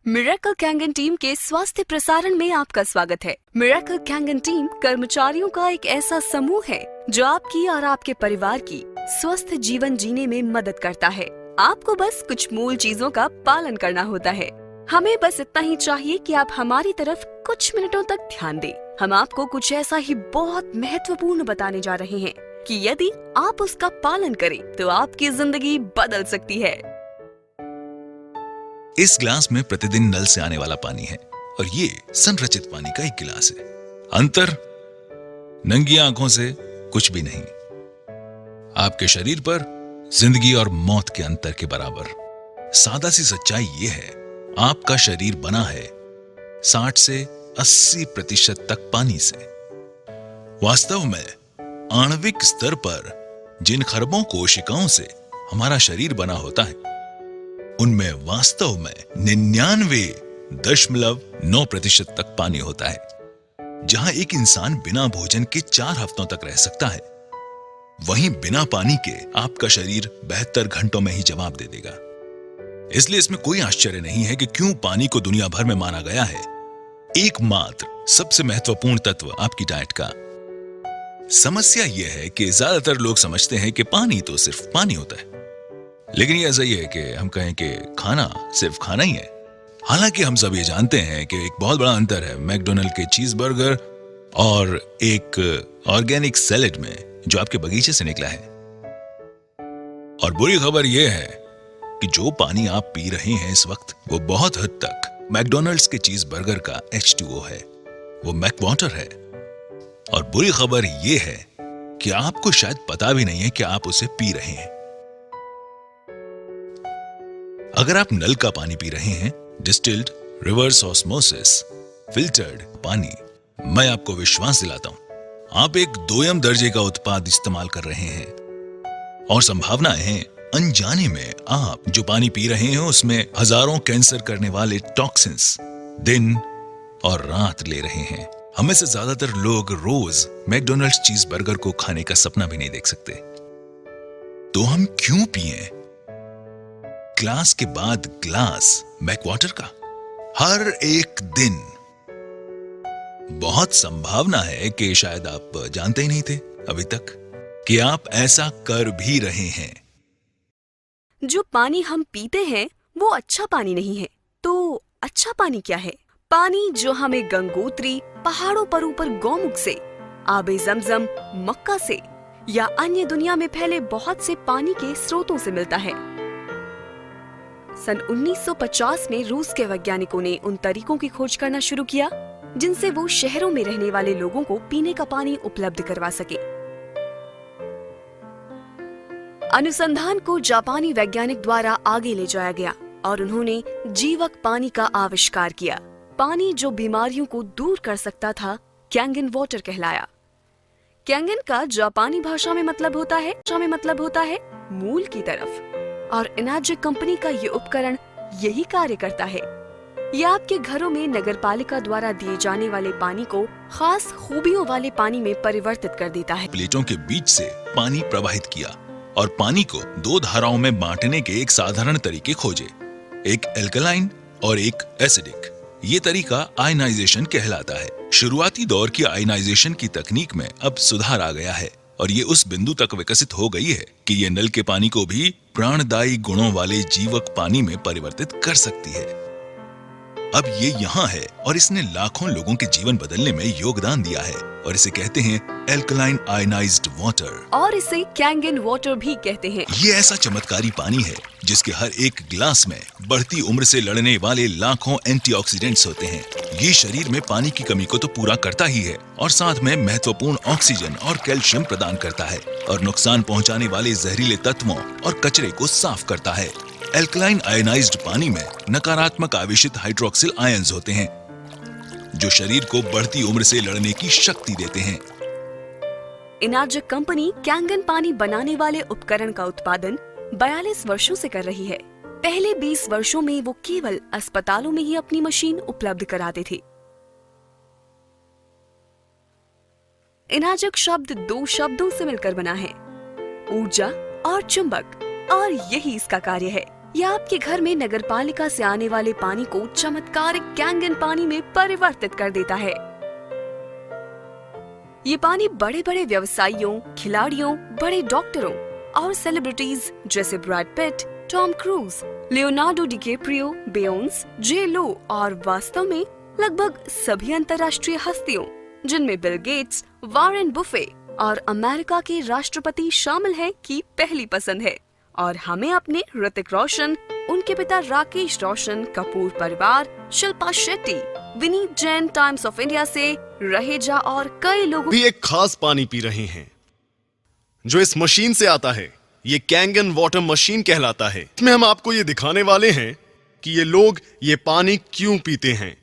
Miracle Kangen team के स्वास्थ्य प्रसारण में आपका स्वागत है। मिरेकल कैंगन टीम कर्मचारियों का एक ऐसा समूह है जो आपकी और आपके परिवार की स्वस्थ जीवन जीने में मदद करता है। आपको बस कुछ मूल चीजों का पालन करना होता है। हमें बस इतना ही चाहिए कि आप हमारी तरफ कुछ मिनटों तक ध्यान दें। हम आपको कुछ ऐसा ही बहुत महत्वपूर्ण बताने जा रहे हैं कि यदि आप उसका पालन करें तो आपकी जिंदगी बदल सकती है। इस गिलास में प्रतिदिन नल से आने वाला पानी है और ये संरचित पानी का एक गिलास है। अंतर नंगी आंखों से कुछ भी नहीं। आपके शरीर पर जिंदगी और मौत के अंतर के बराबर। सादा सी सच्चाई ये है, आपका शरीर बना है 60 से 80% तक पानी से। वास्तव में आणविक स्तर पर जिन खरबों कोशिकाओं से हमारा शरीर बना होता है उनमें वास्तव में 99.9% तक पानी होता है। जहां एक इंसान बिना भोजन के 4 हफ्तों तक रह सकता है, वहीं बिना पानी के आपका शरीर 72 घंटों में ही जवाब दे देगा। इसलिए इसमें कोई आश्चर्य नहीं है कि क्यों पानी को दुनिया भर में माना गया है एकमात्र सबसे महत्वपूर्ण तत्व आपकी डाइट का। समस्या यह है कि ज्यादातर लोग समझते हैं कि पानी तो सिर्फ पानी होता है, लेकिन ये ऐसा ही है कि हम कहें कि खाना सिर्फ खाना ही है। हालांकि हम सब ये जानते हैं कि एक बहुत बड़ा अंतर है मैकडॉनल्ड के चीज बर्गर और एक ऑर्गेनिक सैलेड में जो आपके बगीचे से निकला है। और बुरी खबर यह है कि जो पानी आप पी रहे हैं इस वक्त वो बहुत हद तक मैकडॉनल्ड्स के चीज बर्गर का H2O है, वो मैक वाटर है। और बुरी खबर यह है कि आपको शायद पता भी नहीं है कि आप उसे पी रहे हैं। अगर आप नल का पानी पी रहे हैं, डिस्टिल्ड, रिवर्स ऑस्मोसिस, फिल्टर्ड पानी, मैं आपको विश्वास दिलाता हूं आप एक दोयम दर्जे का उत्पाद इस्तेमाल कर रहे हैं। और संभावनाएं हैं अनजाने में आप जो पानी पी रहे हैं उसमें हजारों कैंसर करने वाले टॉक्सिन्स दिन और रात ले रहे हैं। हमें से ज्यादातर लोग रोज मैकडॉनल्ड्स चीज बर्गर को खाने का सपना भी नहीं देख सकते। तो हम क्यों पिएं ग्लास के बाद ग्लास मैक वाटर का हर एक दिन? बहुत संभावना है कि शायद आप जानते ही नहीं थे अभी तक कि आप ऐसा कर भी रहे हैं। जो पानी हम पीते हैं वो अच्छा पानी नहीं है। तो अच्छा पानी क्या है? पानी जो हमें गंगोत्री, पहाड़ों पर ऊपर गौमुख से, आबे जमजम, मक्का से या अन्य दुनिया में फैले बहुत से पानी के स्रोतों से मिलता है। सन 1950 में रूस के वैज्ञानिकों ने उन तरीकों की खोज करना शुरू किया जिनसे वो शहरों में रहने वाले लोगों को पीने का पानी उपलब्ध करवा सके। अनुसंधान को जापानी वैज्ञानिक द्वारा आगे ले जाया गया और उन्होंने जीवक पानी का आविष्कार किया। पानी जो बीमारियों को दूर कर सकता था कैंगन वाटर कहलाया। कैंगन का जापानी भाषा में मतलब होता है मूल की तरफ। और इनाजिक कंपनी का ये उपकरण यही कार्य करता है। ये आपके घरों में नगरपालिका द्वारा दिए जाने वाले पानी को खास खूबियों वाले पानी में परिवर्तित कर देता है। प्लेटों के बीच से पानी प्रवाहित किया और पानी को 2 धाराओं में बांटने के एक साधारण तरीके खोजे, एक एल्कलाइन और एक एसिडिक। ये तरीका आयनाइजेशन कहलाता है। शुरुआती दौर की आयनाइजेशन की तकनीक में अब सुधार आ गया है और ये उस बिंदु तक विकसित हो गई है कि ये नल के पानी को भी प्राणदायी गुणों वाले जीवक पानी में परिवर्तित कर सकती है। अब ये यहाँ है और इसने लाखों लोगों के जीवन बदलने में योगदान दिया है और इसे कहते हैं एल्कलाइन आयनाइज्ड वाटर, और इसे कैंगन वाटर भी कहते हैं। ये ऐसा चमत्कारी पानी है जिसके हर एक गिलास में बढ़ती उम्र से लड़ने वाले लाखों एंटीऑक्सीडेंट्स होते हैं। ये शरीर में पानी की कमी को तो पूरा करता ही है और साथ में महत्वपूर्ण ऑक्सीजन और कैल्शियम प्रदान करता है और नुकसान पहुंचाने वाले जहरीले तत्वों और कचरे को साफ करता है। एल्कलाइन आयनाइज्ड पानी में नकारात्मक आवेशित हाइड्रोक्सिल आयंस होते हैं जो शरीर को बढ़ती उम्र से लड़ने की शक्ति देते हैं। इनाजिक कंपनी कैंगन पानी बनाने वाले उपकरण का उत्पादन 42 वर्षों से कर रही है। पहले 20 वर्षों में वो केवल अस्पतालों में ही अपनी मशीन उपलब्ध कराते थे। इनाजिक शब्द 2 शब्दों से मिलकर बना है, ऊर्जा और चुंबक, और यही इसका कार्य है। या आपके घर में नगरपालिका से आने वाले पानी को चमत्कारिक कैंगन पानी में परिवर्तित कर देता है। ये पानी बड़े बड़े व्यवसायियों, खिलाड़ियों, बड़े डॉक्टरों और सेलिब्रिटीज जैसे Brad Pitt, Tom Cruise, Leonardo DiCaprio, Beyonce, J Lo और वास्तव में लगभग सभी अंतर्राष्ट्रीय हस्तियों जिनमें बिल गेट्स, वॉरेन बुफे और अमेरिका के राष्ट्रपति शामिल हैं की पहली पसंद है। और हमें अपने ऋतिक रोशन, उनके पिता राकेश रोशन, कपूर परिवार, Shilpa Shetty, Vineet Jain times of India से, रहेजा और कई लोगों भी एक खास पानी पी रहे हैं जो इस मशीन से आता है। ये कैंगन वाटर मशीन कहलाता है। इसमें हम आपको ये दिखाने वाले हैं कि ये लोग ये पानी क्यों पीते हैं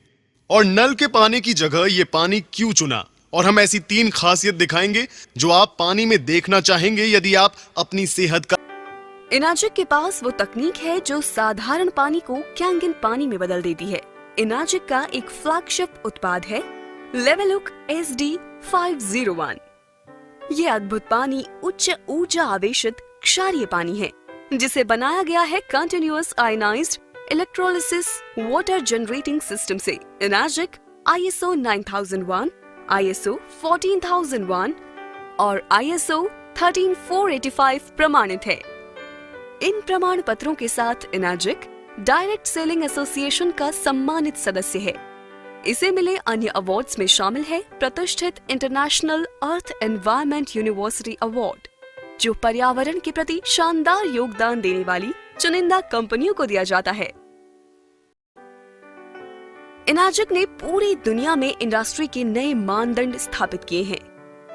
और नल के पानी की जगह ये पानी क्यों चुना। और हम ऐसी 3 खासियत दिखाएंगे जो आप पानी में देखना चाहेंगे यदि आप अपनी सेहत का। इनाजिक के पास वो तकनीक है जो साधारण पानी को कैंगन पानी में बदल देती है। इनाजिक का एक फ्लैगशिप उत्पाद है लेवलुक SD501। ये अद्भुत पानी उच्च ऊर्जा आवेशित क्षारीय पानी है जिसे बनाया गया है continuous ionized electrolysis water generating system से। इनाजिक ISO 9001, ISO 14001 और ISO 13485 प्रमाणित है। इन प्रमाण पत्रों के साथ इनाजिक डायरेक्ट सेलिंग एसोसिएशन का सम्मानित सदस्य है। इसे मिले अन्य अवार्ड्स में शामिल है प्रतिष्ठित इंटरनेशनल अर्थ एनवायरनमेंट यूनिवर्सिटी अवार्ड जो पर्यावरण के प्रति शानदार योगदान देने वाली चुनिंदा कंपनियों को दिया जाता है। इनाजिक ने पूरी दुनिया में इंडस्ट्री के नए मानदंड स्थापित किए हैं।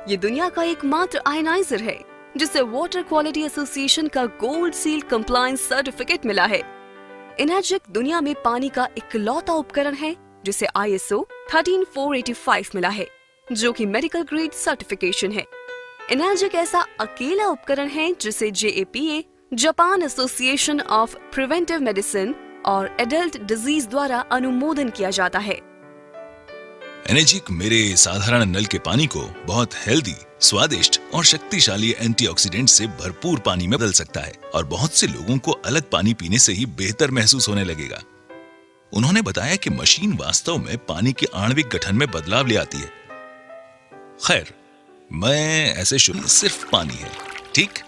ये दुनिया का एकमात्र आयनाइजर है जिसे वाटर क्वालिटी एसोसिएशन का गोल्ड सील कंप्लायंस सर्टिफिकेट मिला है। इनाजिक दुनिया में पानी का इकलौता उपकरण है जिसे ISO 13485 मिला है जो कि मेडिकल ग्रेड सर्टिफिकेशन है। इनाजिक ऐसा अकेला उपकरण है जिसे JAPA, Japan association of preventive medicine और एडल्ट डिजीज द्वारा अनुमोदन किया जाता है। एनर्जिक मेरे साधारण नल के पानी को बहुत हेल्दी, स्वादिष्ट और शक्तिशाली एंटीऑक्सीडेंट से भरपूर पानी में बदल सकता है और बहुत से लोगों को अलग पानी पीने से ही बेहतर महसूस होने लगेगा। उन्होंने बताया कि मशीन वास्तव में पानी के आणविक गठन में बदलाव ले आती है। खैर, मैं ऐसे शुरू सिर्फ पानी है, ठीक,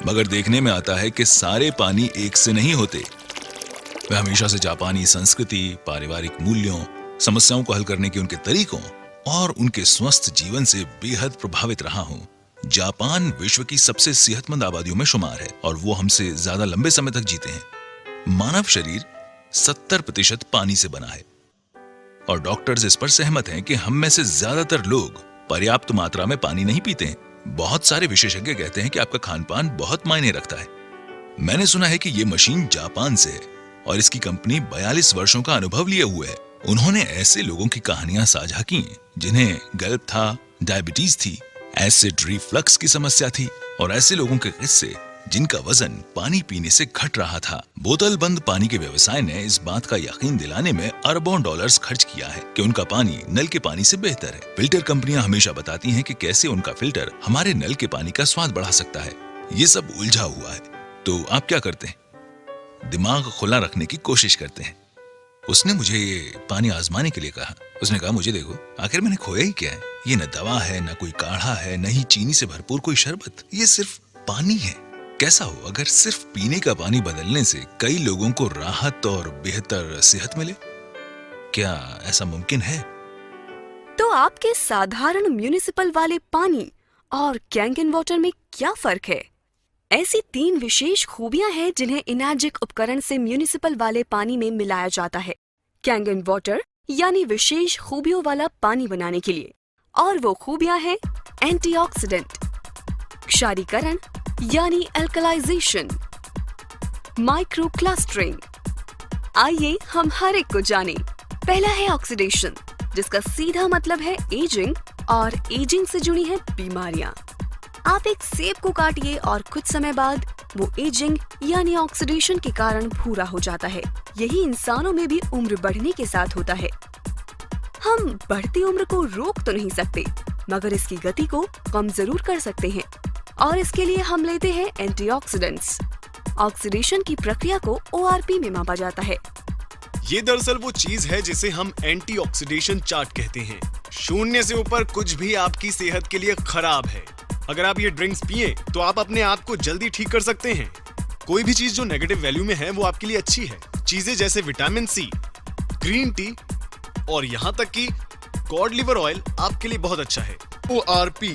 मगर देखने में आता है कि सारे पानी एक से नहीं होते। मैं हमेशा से जापानी संस्कृति, पारिवारिक मूल्यों, समस्याओं को हल करने के उनके तरीकों और उनके स्वस्थ जीवन से बेहद प्रभावित रहा हूं। जापान विश्व की सबसे सेहतमंद आबादियों में शुमार है और वो हमसे ज्यादा लंबे समय तक जीते हैं। मानव शरीर 70% पानी से बना है और डॉक्टर्स इस पर सहमत हैं कि हम में से ज्यादातर लोग पर्याप्त मात्रा में पानी नहीं पीते हैं। बहुत सारे विशेषज्ञ कहते हैं कि आपका खानपान बहुत मायने रखता है। मैंने सुना है कि ये मशीन जापान से है और इसकी कंपनी 42 वर्षों का अनुभव लिए हुए है। उन्होंने ऐसे लोगों की कहानियां साझा की जिन्हें गल्प था, डायबिटीज थी, एसिड रिफ्लक्स की समस्या थी और ऐसे लोगों के किस्से जिनका वजन पानी पीने से घट रहा था। बोतल बंद पानी के व्यवसाय ने इस बात का यकीन दिलाने में अरबों डॉलर्स खर्च किया है कि उनका पानी नल के पानी से बेहतर है। फिल्टर कंपनियां हमेशा बताती हैं कि कैसे उनका फिल्टर हमारे नल के पानी का स्वाद बढ़ा सकता है। ये सब उलझा हुआ है। तो आप क्या करते हैं? दिमाग खुला रखने की कोशिश करते हैं। उसने मुझे ये पानी आजमाने के लिए कहा। उसने कहा, मुझे देखो, आखिर मैंने खोया ही क्या है? ये न दवा है, न कोई काढ़ा है, न ही चीनी से भरपूर कोई शरबत। ये सिर्फ पानी है। कैसा हो अगर सिर्फ पीने का पानी बदलने से कई लोगों को राहत और बेहतर सेहत मिले? क्या ऐसा मुमकिन है? तो आपके साधारण म्युनिसिपल वाले पानी और कैंगन वाटर में क्या फर्क है? ऐसी 3 विशेष खूबियां हैं जिन्हें इनाजिक उपकरण से म्युनिसिपल वाले पानी में मिलाया जाता है कैंगन वाटर यानी विशेष खूबियों वाला पानी बनाने के लिए। और वो खूबियां हैं एंटीऑक्सीडेंट, क्षारीकरण यानी अल्कलाइजेशन, माइक्रो क्लस्टरिंग। आइए हम हर एक को जानें। पहला है ऑक्सीडेशन, जिसका सीधा मतलब है एजिंग और एजिंग से जुड़ी है बीमारियां। आप एक सेब को काटिए और कुछ समय बाद वो एजिंग यानी ऑक्सीडेशन के कारण भूरा हो जाता है। यही इंसानों में भी उम्र बढ़ने के साथ होता है। हम बढ़ती उम्र को रोक तो नहीं सकते, मगर इसकी गति को कम जरूर कर सकते हैं और इसके लिए हम लेते हैं एंटीऑक्सीडेंट्स। ऑक्सीडेशन की प्रक्रिया को ORP में मापा जाता है। ये दरअसल वो चीज है जिसे हम एंटीऑक्सीडेशन चार्ट कहते हैं। 0 से ऊपर कुछ भी आपकी सेहत के लिए खराब है। अगर आप ये ड्रिंक्स पिए तो आप अपने आप को जल्दी ठीक कर सकते हैं। कोई भी चीज जो नेगेटिव वैल्यू में है वो आपके लिए अच्छी है। चीजें जैसे विटामिन सी, ग्रीन टी और यहाँ तक कि कॉड लिवर ऑयल आपके लिए बहुत अच्छा है। ORP